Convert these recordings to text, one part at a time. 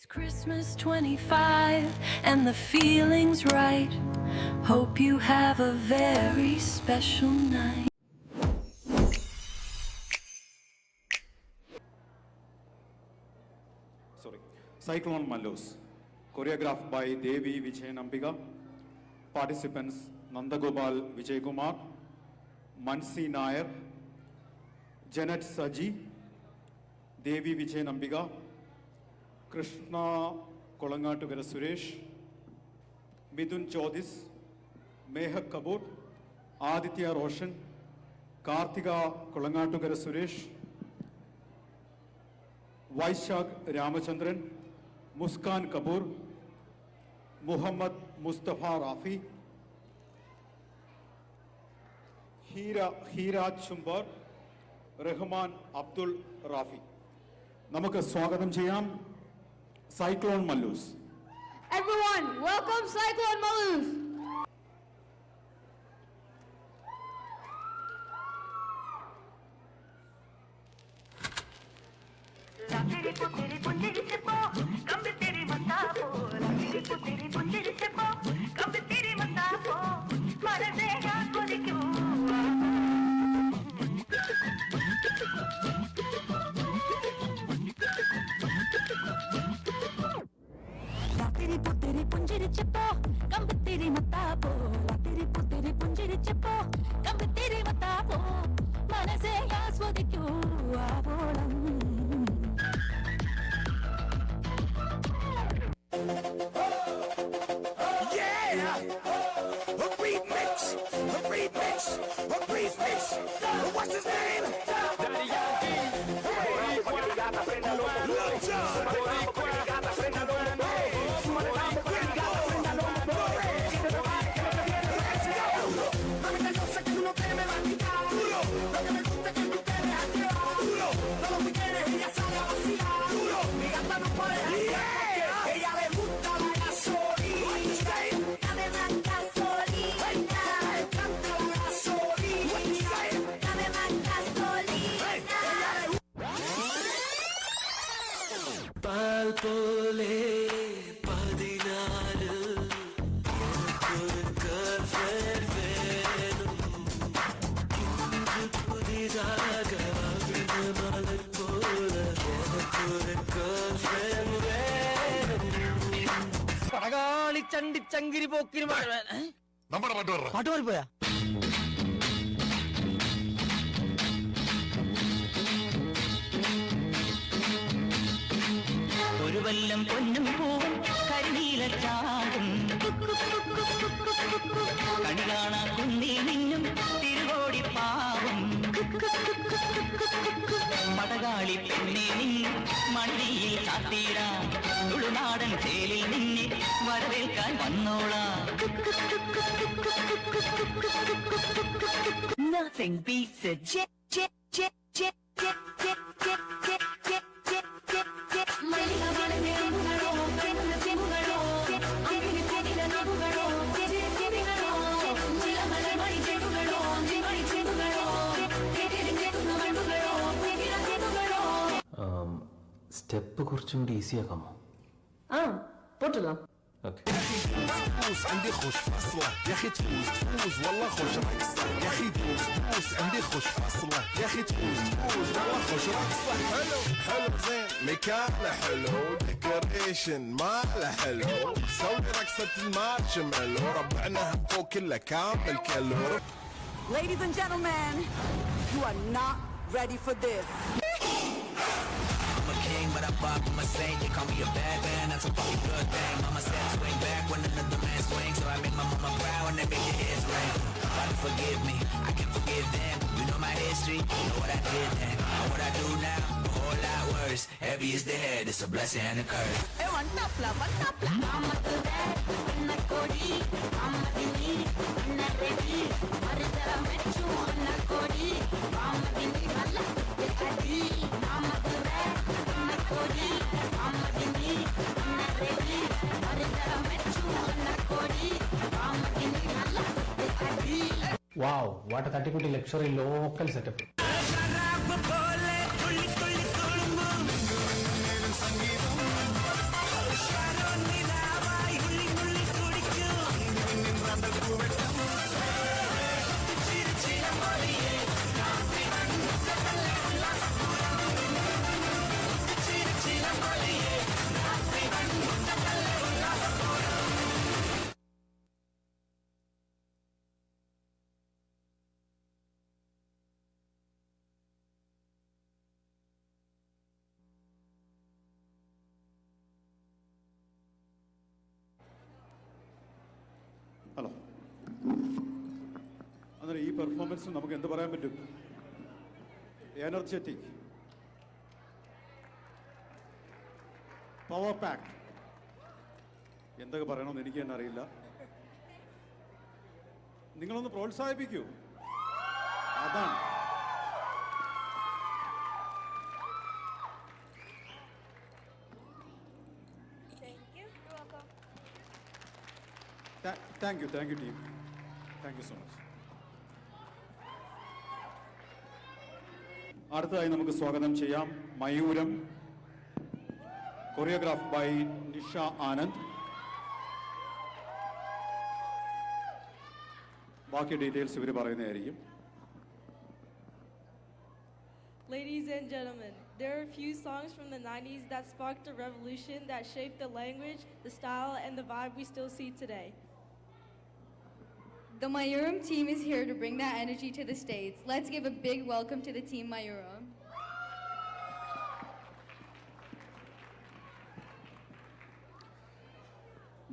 Christmas 25 and the feeling's right. Hope you have a very special night. Cyclone Mallows, choreographed by Devi Vijay Nambiga. Participants Nandagopal Vijay Kumar, Mansi Nair, Janet Saji, Devi Vijay Nambiga, Krishna Kolangatugara Suresh, Midun Chodis, Mehak Kapoor, Aditya Roshan, Karthika Kolangatugara Suresh, Vaishak Ramachandran, Muskan Kapoor, Muhammad Mustafa Rafi, Hira Chumbar, Rahman Abdul Rafi. നമുക്ക് സ്വാഗതം ചെയ്യാം Cyclone Mallows. Everyone, welcome Cyclone Mallows. പുഞ്ചിരിച്ചപ്പോ കമ്പിത്തിരി മത്താപ്പോ ലാത്തിരി പുത്തിരി പുഞ്ചിരിച്ചപ്പോ കമ്പിത്തിരി മത്താപ്പോ മനസ്സെ ആസ്വദിക്കൂ ആവോളം. What's his name? Daddy Yankee. ചങ്കിരി പോക്കിന് നമ്മുടെ പാട്ട് മാറിപ്പോയാ. ഒരു വല്ലം പൊന്നും പൂവും കരിനീല ചാടും കണി കാണാ കുന്നി നിന്നും തിരുവോടി പാവും പടകാളി പെണ്ണെ നിന്നും മണിയിൽ ചാത്തിയിടാം തുളുനാടൻ ചേലിൽ നിന്നെ വരവേൽക്കാൻ വന്നോളാം. Nothing beats a jet, jet, jet, jet, jet, jet, jet, jet, jet, jet, jet, jet. Step കുറച്ചും കൂടി easy ആക്കാമോ? പോട്ടല്ലോ. Okay. تفوز عندي خوش فاصلة يا اخي تفوز والله خوش رقصة يا اخي تفوز عندي خوش فاصلة يا اخي تفوز والله خوش رقصة. حلو زين مكانه حلو ديكوريشن ماله حلو سوي رقصة المارشميلو ربعنا فوق كله كامل كلو. Ladies and gentlemen, you are not ready for this. I'm a king, but I pop, I'm a saint. They call me a bad man, that's a fucking good thing. Mama said swing back when another man swings, so I make my mama proud when they make your heads ring. Father forgive me, I can forgive them. You know my history, you know what I did then. And what I do now, a whole lot worse. Heavy is the head, it's a blessing and a curse. Hey, one tapla. Mama to that, anna kodi, mama dini, anna ready, maridara mechu anna kodi, mama dini balla, adi, mama to that, anna kodi, mama dini, anna ready, maridara mechu anna kodi, mama dini balla, adi. Wow, what a 30-40 luxury local setup. Performance നമുക്ക് എന്ത് പറയാൻ പറ്റും? Energetic, power pack, എന്തൊക്കെ പറയണമെന്ന് എനിക്ക് തന്നെ അറിയില്ല. നിങ്ങളൊന്ന് പ്രോത്സാഹിപ്പിക്കൂ. അതാണ് thank you team, thank you so much. അടുത്തതായി നമുക്ക് സ്വാഗതം ചെയ്യാം മയൂരം, കൊറിയോഗ്രാഫ് ബൈ നിഷ ആനന്ദ്. ബാക്കി ഡീറ്റെയിൽസ് ഇവർ പറയുന്നതായിരിക്കും. Ladies and gentlemen, there are a few songs from the 90s that sparked a revolution that shaped the language, the style, and the vibe we still see today. The Mayuram team is here to bring that energy to the States. Let's give a big welcome to the team Mayuram.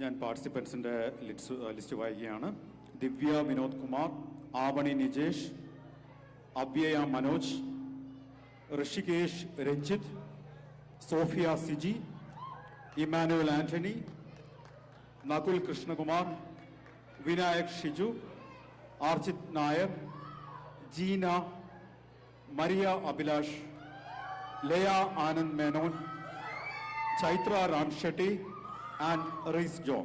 ഞാൻ പാർട്ടിസിപ്പൻസിൻ്റെ list വായിക്കുകയാണ്. Divya Vinod Kumar, Avani Nijesh, Avyaya Manoj, Rishikesh Ranjith, Sophia Siji, Emmanuel Antony, Nakul Krishnakumar, Vinayak Shiju, Arjith Nair, Jeena, Maria Abhilash, Laya Anand Menon, Chaitra Ramshetty and Reese Joe.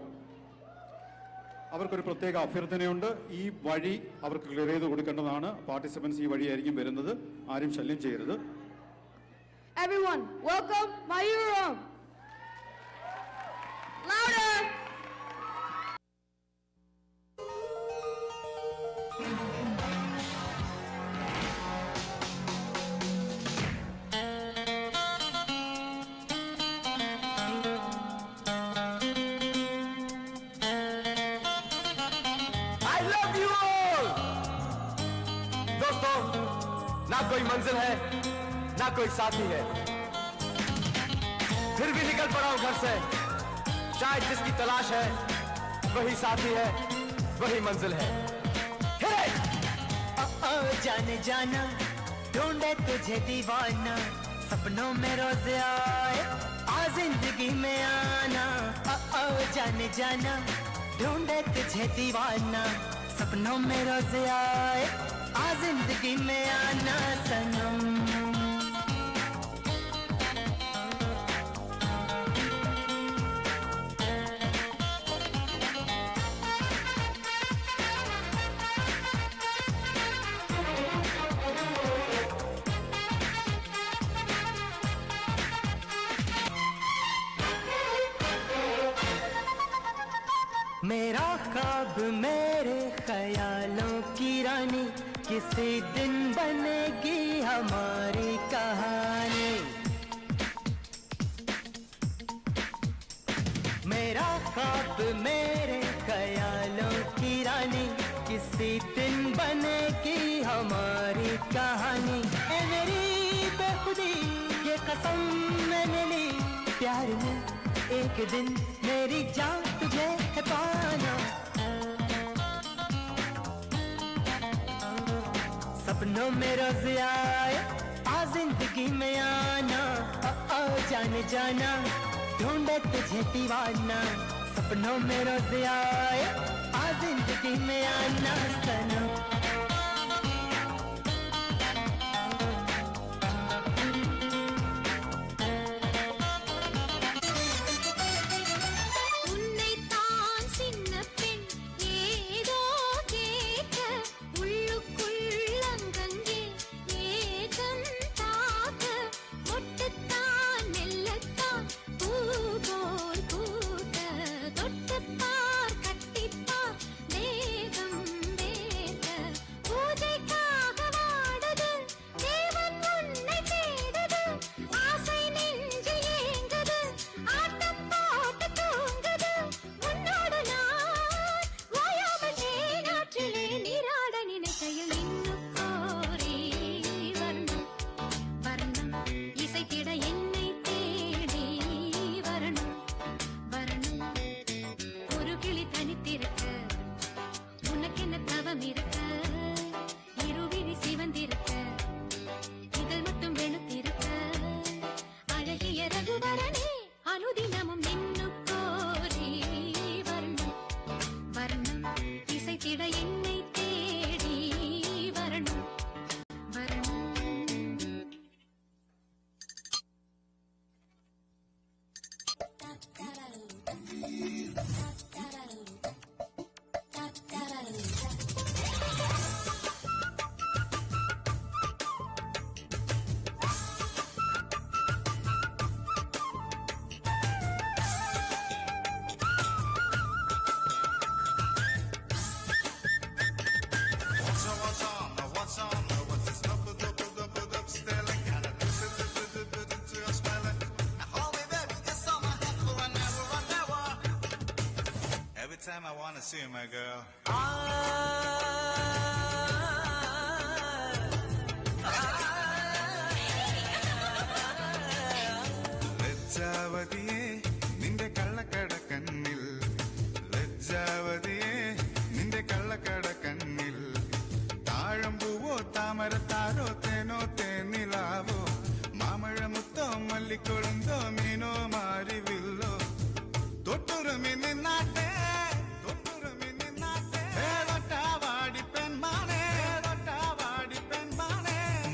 അവർക്കൊരു പ്രത്യേക അഭ്യർത്ഥനയുണ്ട്. ഈ വഴി അവർക്ക് clear ചെയ്ത് കൊടുക്കേണ്ടതാണ്. പാർട്ടിസിപ്പൻസ് ഈ വഴിയായിരിക്കും വരുന്നത്. ആരും ശല്യം ചെയ്യരുത്. Everyone, welcome Mayuram. Louder. ना कोई मंजिल है ना कोई साथी है, फिर भी निकल पड़ा हूं घर से। शायद जिसकी तलाश है वही साथी है, वही मंजिल है। जाने जाना ढूंढे तुझे दीवाना, सपनों में रोज आए आ जिंदगी में आना। जाने जाना ढूंढे तुझे दीवाना, सपनों में रोज आए आ जिंदगी में आना सनम। मेरा ख्वाब मेरे ख्यालों की रानी, किसी दिन बनेगी हमारी कहानी। मेरा ख्वाब मेरे ख्यालों की रानी, किसी दिन बनेगी हमारी कहानी। ए मेरी बेखुदी ये कसम मैंने ली, प्यार में एक दिन मेरी जान तुझे है पाना। सपनों में रोज आए आ जिंदगी में आना। जाने जाना ढूंढे तुझे दीवाना, सपनों में रोज आए आ जिंदगी में आना सनम। Every time I want to see you, my girl. ലജ്ജാവതിയെ നിന്റെ കള്ളക്കട കണ്ണിൽ ലജ്ജാവതിയെ നിന്റെ കള്ളക്കട കണ്ണിൽ താഴമ്പൂവോ താമരത്താരോ തേനോ തേനിലാവോ മാമഴമുത്തോ മല്ലിക്കൊഴുന്തോ മീനോ മാരിവില്ലോ തൊട്ടുറുമി നിന്നാട്ടെ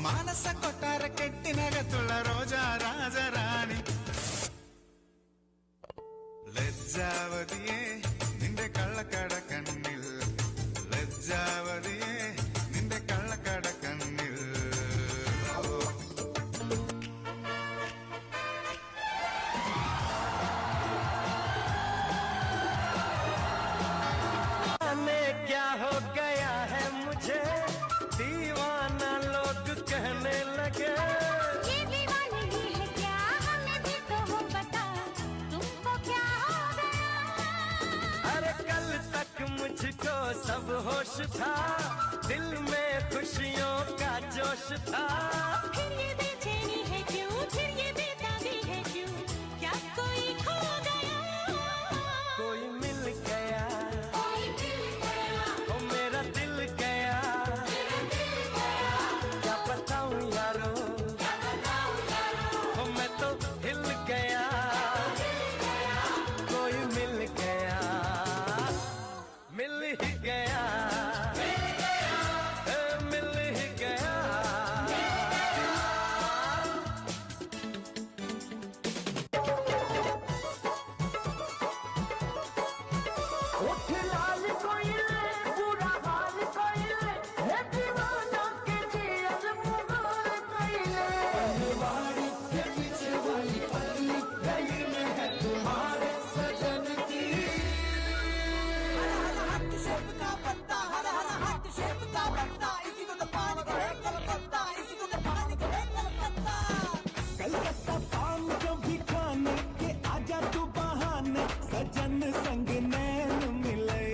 മാനസ കൊട്ടാര കെട്ടിനകത്തുള്ള റോജാ രാജറാണി ലജ്ജാവതിയെ നിന്റെ കള്ളക്കട കണ്ണിൽ ലജ്ജാവതിയെ നിന്റെ കള്ളക്കട കണ്ണിൽ क्या हो गया है मुझे दीवाना लोग कहने लगे ये दीवानगी है क्या हमें भी तो हो पता तुमको क्या हो गया अरे कल तक मुझको सब होश था दिल में खुशियों का जोश था फिर ये बेचैनी है क्यों फिर ये बेताबी है क्यों क्या कोई खो गया कोई मिल गया कोई मिल गया ओ मेरा दिल गया क्या बताऊं यारो ओ मैं तो हिल गया कोई मिल गया मिल ही गया मिल ही गया उठ लाल कोयले पूरा हाल कोयले है दीवाना के दिल मुबार कोयले पनवाड़ी के पीछे वाली पल्ली गली में है तुम्हारे सजन की हर हट शेप का पत्ता हर हट शेप का पत्ता इसी को तो पानी का है कलकत्ता इसी को तो पानी का है कलकत्ता कलकत्ता पान जो भी खाने के आजा तू बहाने सजन संग नैन मिले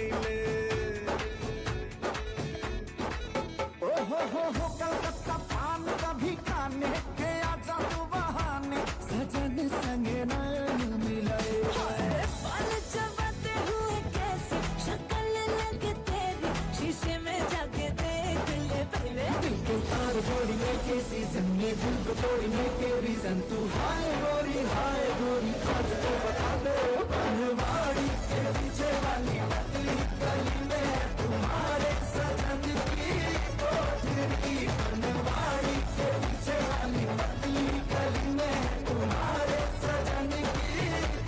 ओ हो कलकत्ता पान का भी खाने के आजा तू बहाने सजन संग नैन मिले बाल चबाते हुए कैसे शक्ल लगे तेरी शीशे में जाके देख ले पहले दिल के तार जोड़ने के सीजन में दिल को तोड़ने के रीजन तू हाय गोरी आज तो बता दो बनवाड़ी के पीछे वाली पतली गली में है तुम्हारे सजन की कोठरी बनवाड़ी के पीछे वाली पतली गली में है तुम्हारे सजन की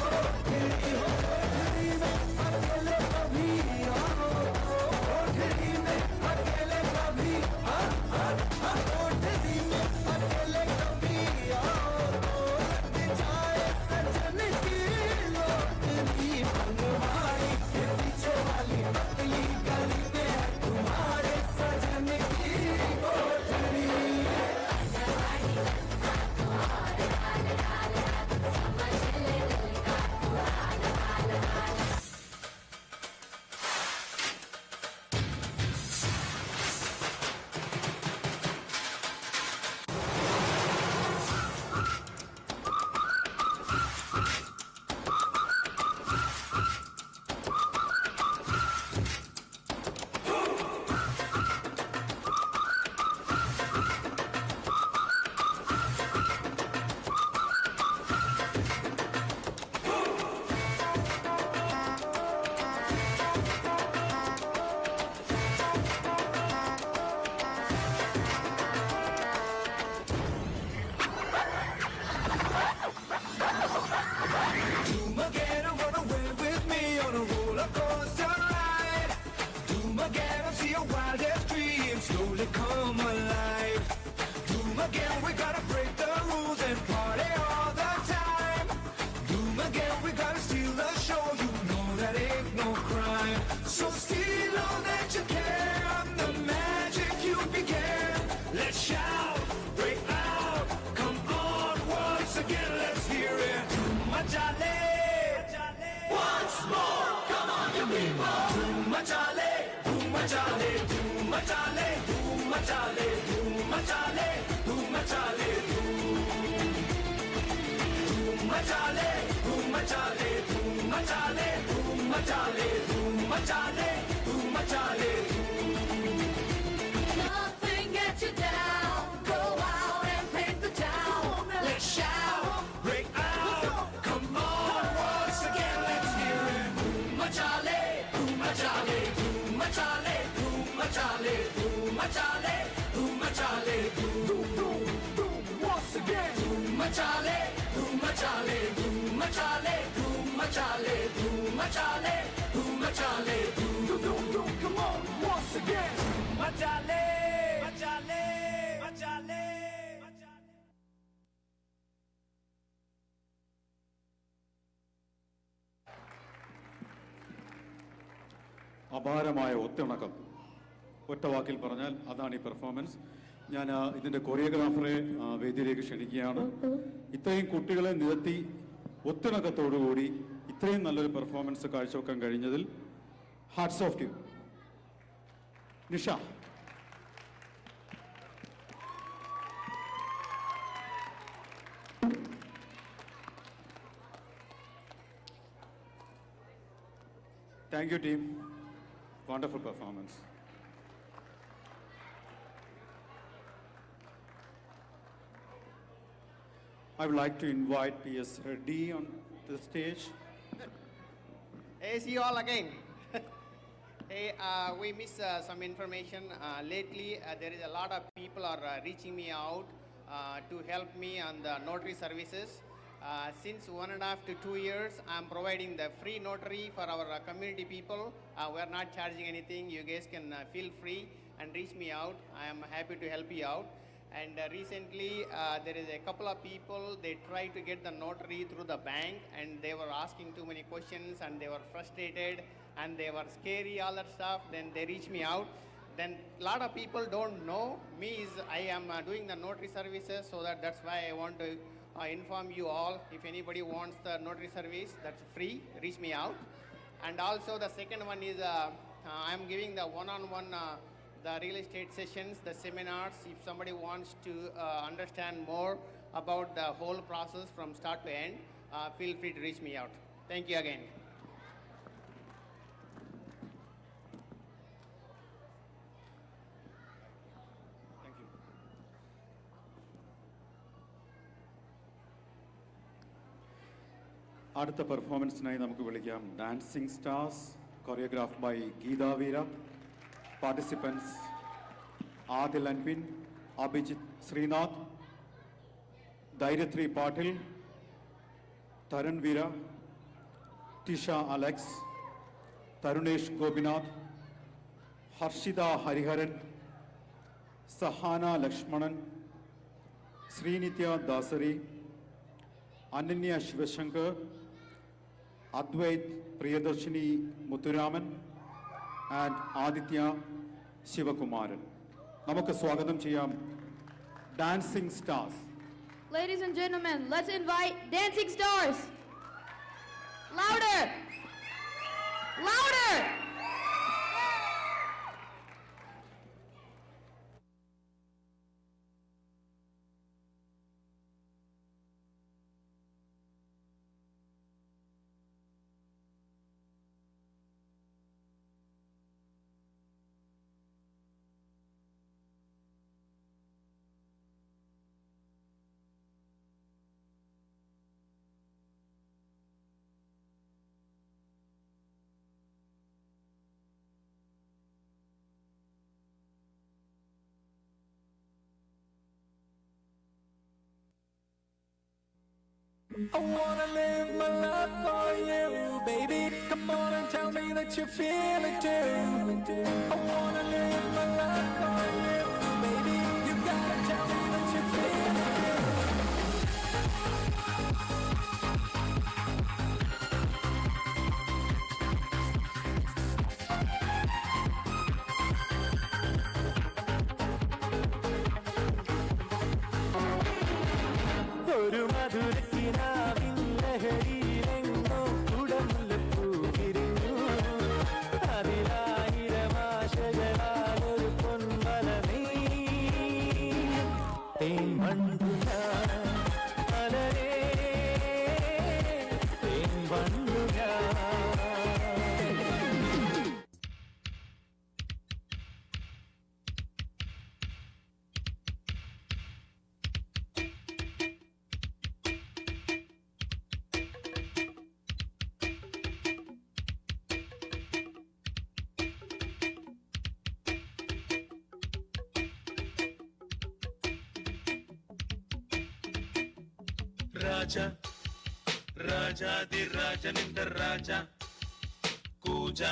कोठरी कोठरी में अकेले कभी आओ कोठरी में अकेले कभी कोठरी में अकेले कभी आओ लग जाए सजन की we gotta steal the show. You know that ain't no crime. So steal all that you can, the magic you began. Let's shout, break out, come on once again. Let's hear it. Machale, once more. Come on, you people. Machale, machale, machale, machale, machale, machale, machale, machale, machale, machale, machale, machale. Nothing gets you down. Go out and paint the town. Let's shout, Break out, come on once again. Let's hear it. machale, machale, machale, machale, machale, machale, Once again. machale, machale, machale, machale, machale, machale. Come on, once again. Machale, machale, machale, machale. അപാരമായ ഒത്തിണക്കം. ഒറ്റ വാക്കിൽ പറഞ്ഞാൽ അതാണ് ഈ performance. ഞാൻ ഇതിൻ്റെ കൊറിയോഗ്രാഫറെ വേദിയിലേക്ക് ക്ഷണിക്കുകയാണ്. ഇത്രയും കുട്ടികളെ നിരത്തി ഒത്തിണക്കത്തോടുകൂടി ഇത്രയും നല്ലൊരു പെർഫോമൻസ് കാഴ്ചവെക്കാൻ കഴിഞ്ഞതിൽ hats of two Nisha. Thank you team. Wonderful performance. I would like to invite P.S. Reddy on the stage. Hey, see you all again. Hey, we missed some information. Lately, there is a lot of people are reaching me out to help me on the notary services. Since 1.5 to 2 years, I'm providing the free notary for our community people. We are not charging anything. You guys can feel free and reach me out. I am happy to help you out. And recently, there is a couple of people, they tried to get the notary through the bank and they were asking too many questions and they were frustrated and they were scary, all that stuff. Then they reached me out. Then a lot of people don't know me. I am doing the notary services, so that's why I want to inform you all. If anybody wants the notary service, that's free. Reach me out. And also the second one is I'm giving the one-on-one the real estate sessions, the seminars. If somebody wants to understand more about the whole process from start to end, feel free to reach me out. Thank you again. Thank you. അടുത്ത പെർഫോമൻസിനായി നമുക്ക് വിളിക്കാം dancing stars, choreograph by Geetha Veera. Participants Adil Anvin, Abhijith Sreenath, Dhairyashree Patil, Tarun Veera, Tisha Alex, Tharunesh Gopinath, Harshitha Hariharan, Sahana Lakshmanan, Srinithya Dasari, Ananya Sivasankar, Advaith Priyadarshini Muthuraman and Adithya Sivakumaran. നമുക്ക് സ്വാഗതം ചെയ്യാം dancing stars. Ladies and gentlemen, let's invite Dancing Stars. Louder! Louder! I wanna live my life for you, baby. Come on and tell me that you feel it too. I wanna live my life for you, baby. You gotta tell me that you feel it too. മധുരക്കിനാവിൻ ലഹരിയിലെങ്ങോ കുടമുല്ലപ്പൂ വിരിഞ്ഞു അതിലായിരമാശകളാൽ ഒരു പൊൻവല നെയ്യും തേൻ വണ്ടു ഞാൻ മലരേ തേൻ വണ്ടു ഞാൻ ರಾಜ ರಾಜಾದಿರಾಜನಿಂದ ರಾಜ ಕೂಜ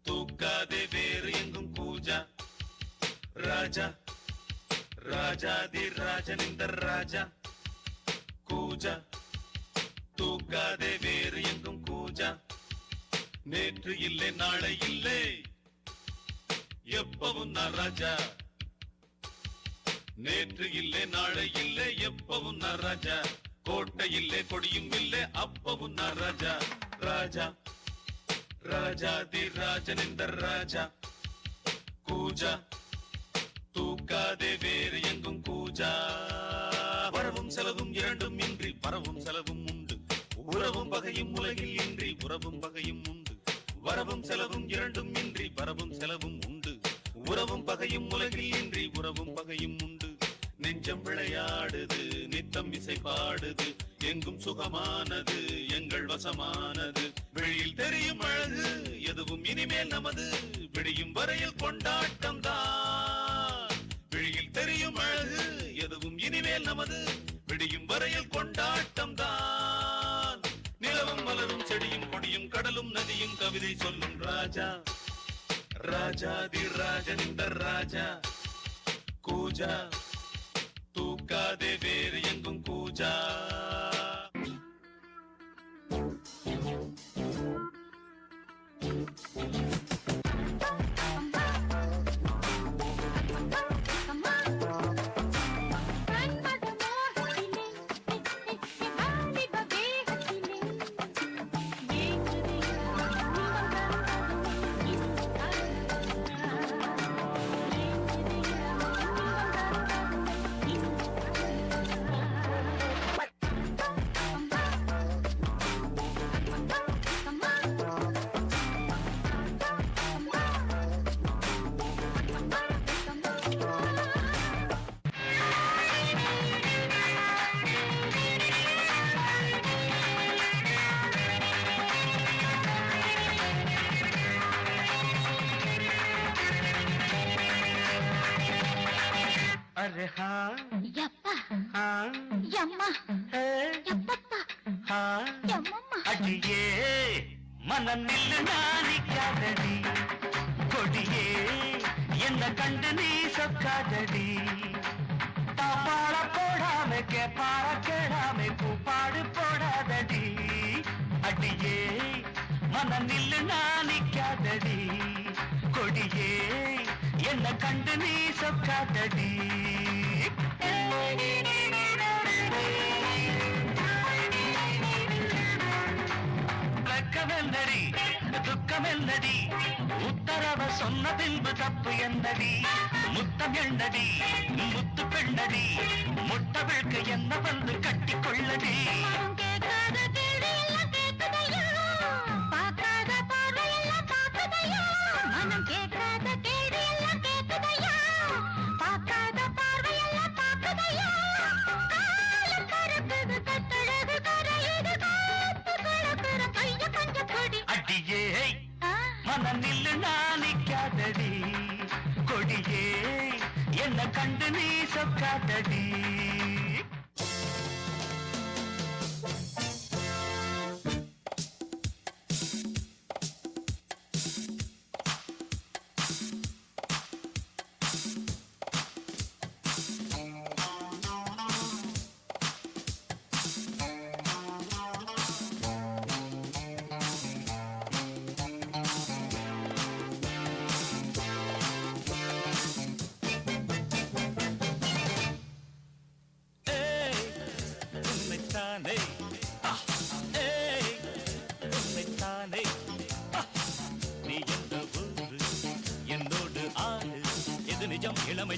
ತೂಕಾದೆ ಬೇರೆ ಎಂಗುಂ ಕೂಜ ರಾಜ ராஜாதிராஜனிந்த ராஜா கூஜா தூக்காதே வேறு எங்கும் கூஜா நேற்று இல்லை நாளை இல்லை எப்பவும் நான் ராஜா நேற்று இல்லை நாளை இல்லை எப்பவும் நான் ராஜா கோட்டை இல்லை கொடியும் இல்லை அப்பவும் நான் ராஜா ராஜா ராஜாதிராஜனிந்த ராஜா கூஜா தூக்காதே வேறு எங்கும் கூஜா வரவும் செலவும் இரண்டும் இன்றி வரவும் செலவும் உண்டு உறவும் பகையும் உலகில் இன்றி உறவும் பகையும் உண்டு வரவும் செலவும் இரண்டும் இன்றி வரவும் செலவும் உண்டு உறவும் பகையும் உலகில் இன்றி உறவும் பகையும் உண்டு நெஞ்சம் விளையாடுது நித்தம் இசை பாடுது எங்கும் சுகமானது எங்கள் வசமானது வெளியில் தெரியும் அழகு எதுவும் இனிமேல் நமது விடியும் வரையில் கொண்டாட்டம் தான் விழியில் தெரியும் அழகு எதுவும் இனிமேல் நமது விடியும் வரையில் கொண்டாட்டம் தான் நிலவும் மலரும் செடியும் கொடியும் கடலும் நதியும் கவிதை சொல்லும் ராஜா ராஜாதிராஜனிந்த ராஜா கூஜா தூக்காதே வேறு எங்கும் கூஜா अरे हाँ ಯಪ್ಪ हाँ ಯಮ್ಮ है ಯಪ್ಪಪ್ಪ हाँ ಯಮ್ಮಮ್ಮ அடியே மனநில் நாணிக்காதடி கொடியே என்ன கண்டு நீ சொக்காதடி தாப்பாட போடாம கேப்பாட கேடாம கூப்பாடு போடாதடி அடியே மனநில் நாணிக்காதடி கொடியே என்ன கண்டு நீ சொக்காதடி வெட்கமென்னடி துக்கமென்னடி உத்தரவ சொன்ன பின்பு தப்பு என்னடி முத்தம் என்னடி முத்து பெண்ணடி முட்ட விழ்க்க என்ன வந்து கட்டி கொள்ளடி கேட்காத கேள்வி எல்லாம் கேட்குதையா பார்க்காத பார்வை எல்லாம் பார்க்குதையா மனம் கேட்காத கேள்வி எல்லாம் கேட்குதையா பார்க்காத பார்வை எல்லாம் பார்க்குதையா காலம் பறக்குது கட்டழகு கரையுது காத்து கலக்குற கைய பஞ்ச கொடி அடியே மனநில் நாணிக்காதடி கொடியே என்ன கண்டு நீ சொக்காதடி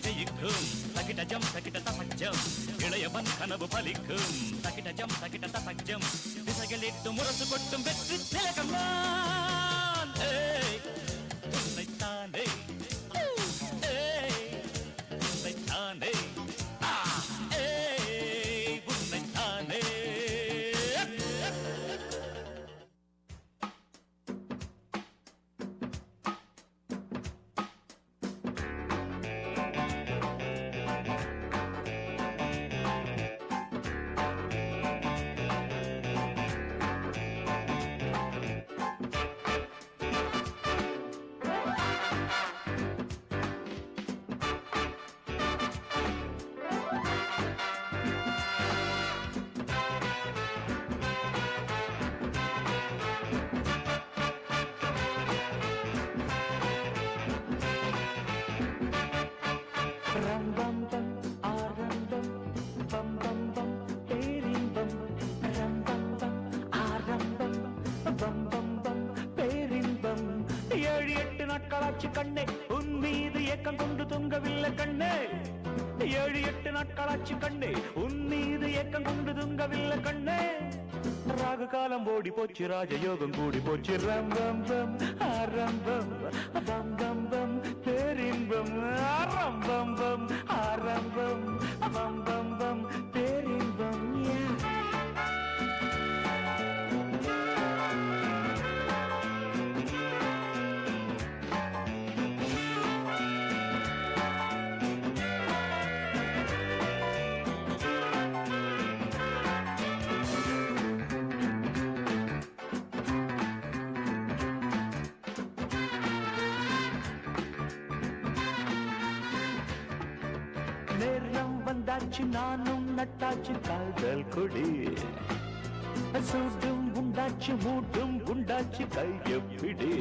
ஜெயிக்கும் தகிடஜம் தகிட தசஜம் இளையவன் கனவு பலிக்கும் தகிடஜம் தகிட தசஜம் திசைகளிட்டு முரசு கொட்டும் வெற்றி திலகம் நான் உன்னைத்தானே உன்னைத்தானே உன்னைத்தானே கண்ணே உன் மீது ஏக்கம் கொண்டு தூங்கவில்லை கண்ணே 7-8 நாட்களாச்சு கண்ணே உன் மீது ஏக்கம் கொண்டு தூங்கவில்லை கண்ணே ராகு காலம் ஓடி போச்சு ராஜயோகம் கூடி போச்சு ரம்பம் பம் ஆரம்பம் பம் பம் பம் பேரின்பம் ஆரம்பம் பம் ஆரம்பம் பம் பம் பம் பேரின்பம் நேரம் வந்தாச்சு நானும் நட்டாச்சு காதல் கொடி சூடும் உண்டாச்சு மூட்டும் உண்டாச்சு கையப்பிடி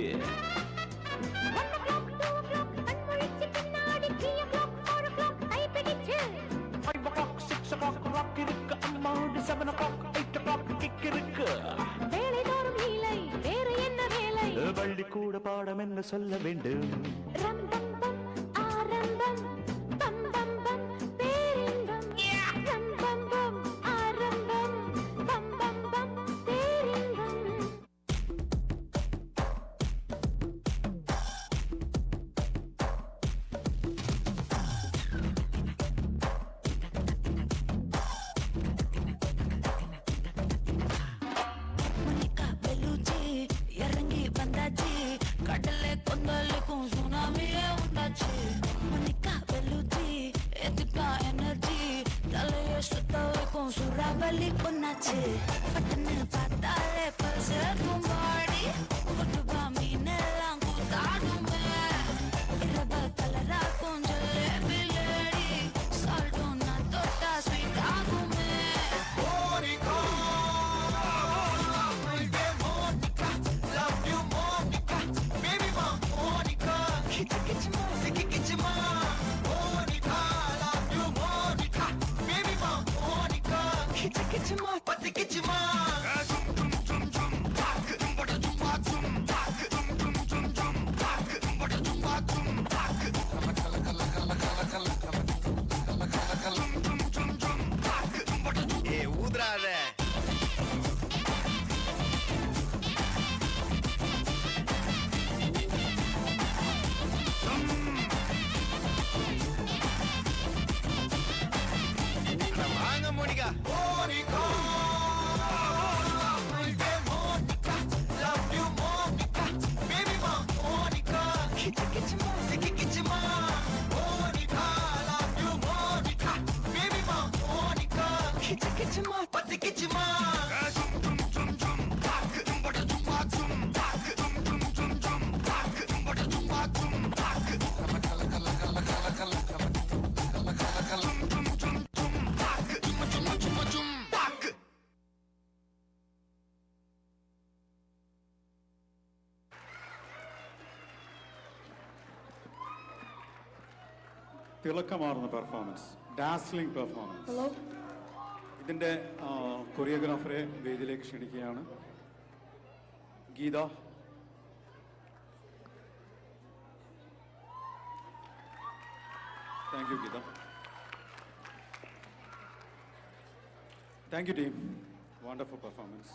அம்மாண்டு 7 o'clock 8 o'clock கிக் இருக்கு வேலை தோறும் லீலை வேறு என்ன வேலை பள்ளி கூட பாடம் என்ன சொல்ல வேண்டும் ரம்பம் பம் ஆரம்பம் பம் பம் பம் பேரின்பம் ரம்பம் பம் ஆரம்பம் பம் பம் பம் பேரின்பம் மோனிகா பெலூச்சி இறங்கி வந்தாச்சு கடலை கொந்தளிக்கும் சுனாமியே உண்டாச்சு மோனிகா பெலூச்சி எதுக்கா எனர்ஜி தலையை சுத்த வைக்கும் சூறாவளி பொண்ணாச்சு பட்டன்னு பார்த்தாலே பல்சேர்க்கும் பாடி கொட்டுபா மீனெல்லாம் கூத்தாடுமே இரவ கலராக்கும் ஜலேபி லேடி சால்ட்டும் நான் தொட்டா ஸ்வீட் ஆகுமே ஊதுறாத வாங்க மோனிகா തിളക്കമാർന്ന പെർഫോമൻസ്, ഡാസ്ലിംഗ് പെർഫോമൻസ്. ഇതിൻ്റെ കൊറിയോഗ്രാഫറെ വേദിയിലേക്ക് ക്ഷണിക്കുകയാണ്. Geetha. Thank you Geetha. Thank you team. Wonderful performance.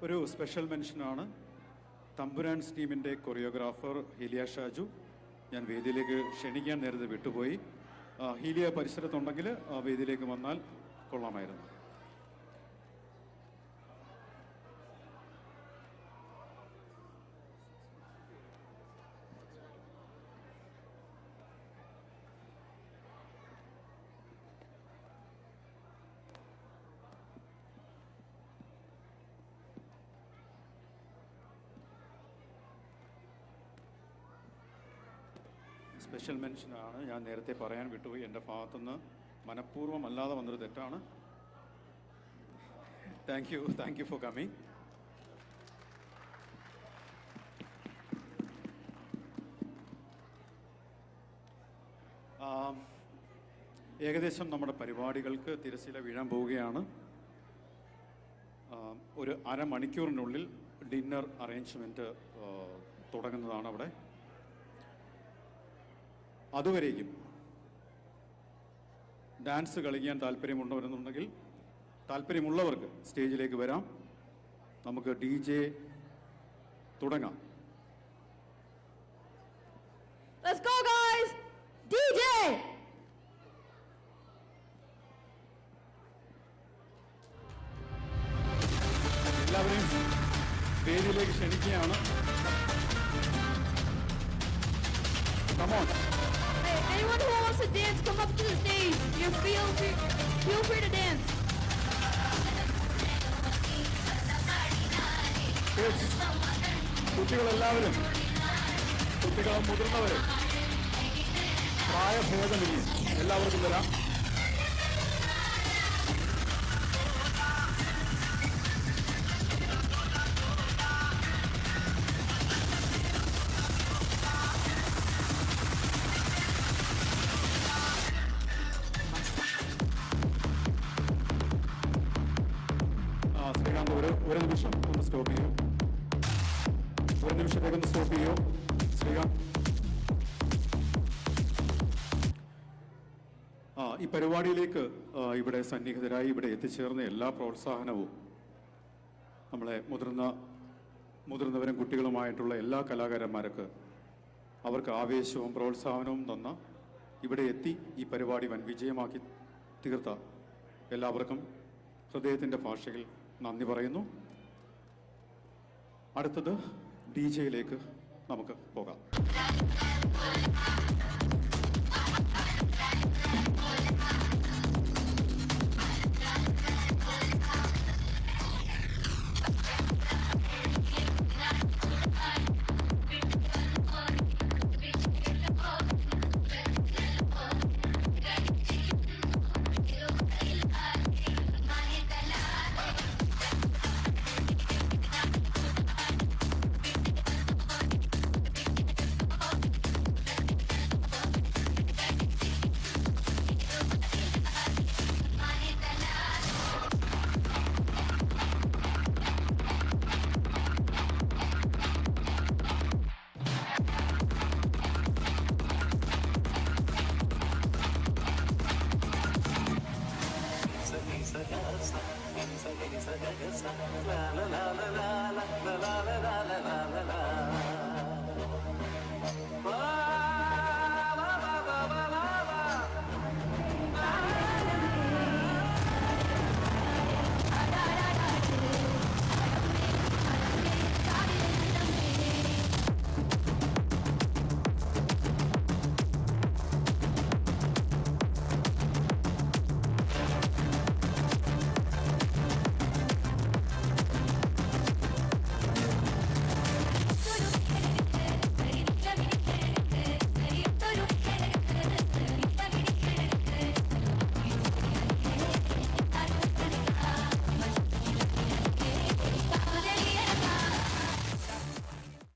ഒരു സ്പെഷ്യൽ മെൻഷനാണ് തമ്പുരാൻസ് ടീമിൻ്റെ കൊറിയോഗ്രാഫർ ഹീലിയ ഷാജു. ഞാൻ വേദിയിലേക്ക് ക്ഷണിക്കാൻ നേരത്തെ വിട്ടുപോയി. ഹീലിയ പരിസരത്തുണ്ടെങ്കിൽ വേദിയിലേക്ക് വന്നാൽ കൊള്ളാമായിരുന്നു. സ്പെഷ്യൽ മെൻഷനാണ്, ഞാൻ നേരത്തെ പറയാൻ വിട്ടുപോയി. എൻ്റെ ഭാഗത്തുനിന്ന് മനഃപൂർവ്വം അല്ലാതെ വന്നൊരു തെറ്റാണ്. Thank you for coming. ഏകദേശം നമ്മുടെ പരിപാടികൾക്ക് തിരശ്ശീല വീഴാൻ പോവുകയാണ്. ഒരു അരമണിക്കൂറിനുള്ളിൽ ഡിന്നർ അറേഞ്ച്മെൻറ്റ് തുടങ്ങുന്നതാണ് അവിടെ. അതുവരേക്കും ഡാൻസ് കളിക്കാൻ താല്പര്യമുള്ളവരെന്നുണ്ടെങ്കിൽ താല്പര്യമുള്ളവർക്ക് സ്റ്റേജിലേക്ക് വരാം. നമുക്ക് DJ തുടങ്ങാം. Let's go guys! DJ! എല്ലാവരെയും വേദിയിലേക്ക് ക്ഷണിക്കുകയാണ്. Come on. Hey, anyone who wants to dance, come up to the stage. You feel free to dance. Kids, കുട്ടികളെല്ലാവരും, കുട്ടികളും മുതിർന്നവരും, പ്രായഭേദമില്ല, എല്ലാവർക്കും വരാം. ഒരു നിമിഷം ഒന്ന് സ്റ്റോപ്പ് ചെയ്യൂ. ഒരു നിമിഷത്തേക്ക് ഒന്ന് സ്റ്റോപ്പ് ചെയ്യൂ ശ്രീകാന്ത്. ഈ പരിപാടിയിലേക്ക് ഇവിടെ സന്നിഹിതരായി ഇവിടെ എത്തിച്ചേർന്ന എല്ലാ പ്രോത്സാഹനവും നമ്മളെ മുതിർന്നവരും കുട്ടികളുമായിട്ടുള്ള എല്ലാ കലാകാരന്മാർക്ക് അവർക്ക് ആവേശവും പ്രോത്സാഹനവും തന്ന ഇവിടെ എത്തി ഈ പരിപാടി വൻ വിജയമാക്കി തീർത്ത എല്ലാവർക്കും ഹൃദയത്തിൻ്റെ ഭാഷയിൽ നന്ദി പറയുന്നു. അടുത്തത് DJയിലേക്ക് നമുക്ക് പോകാം.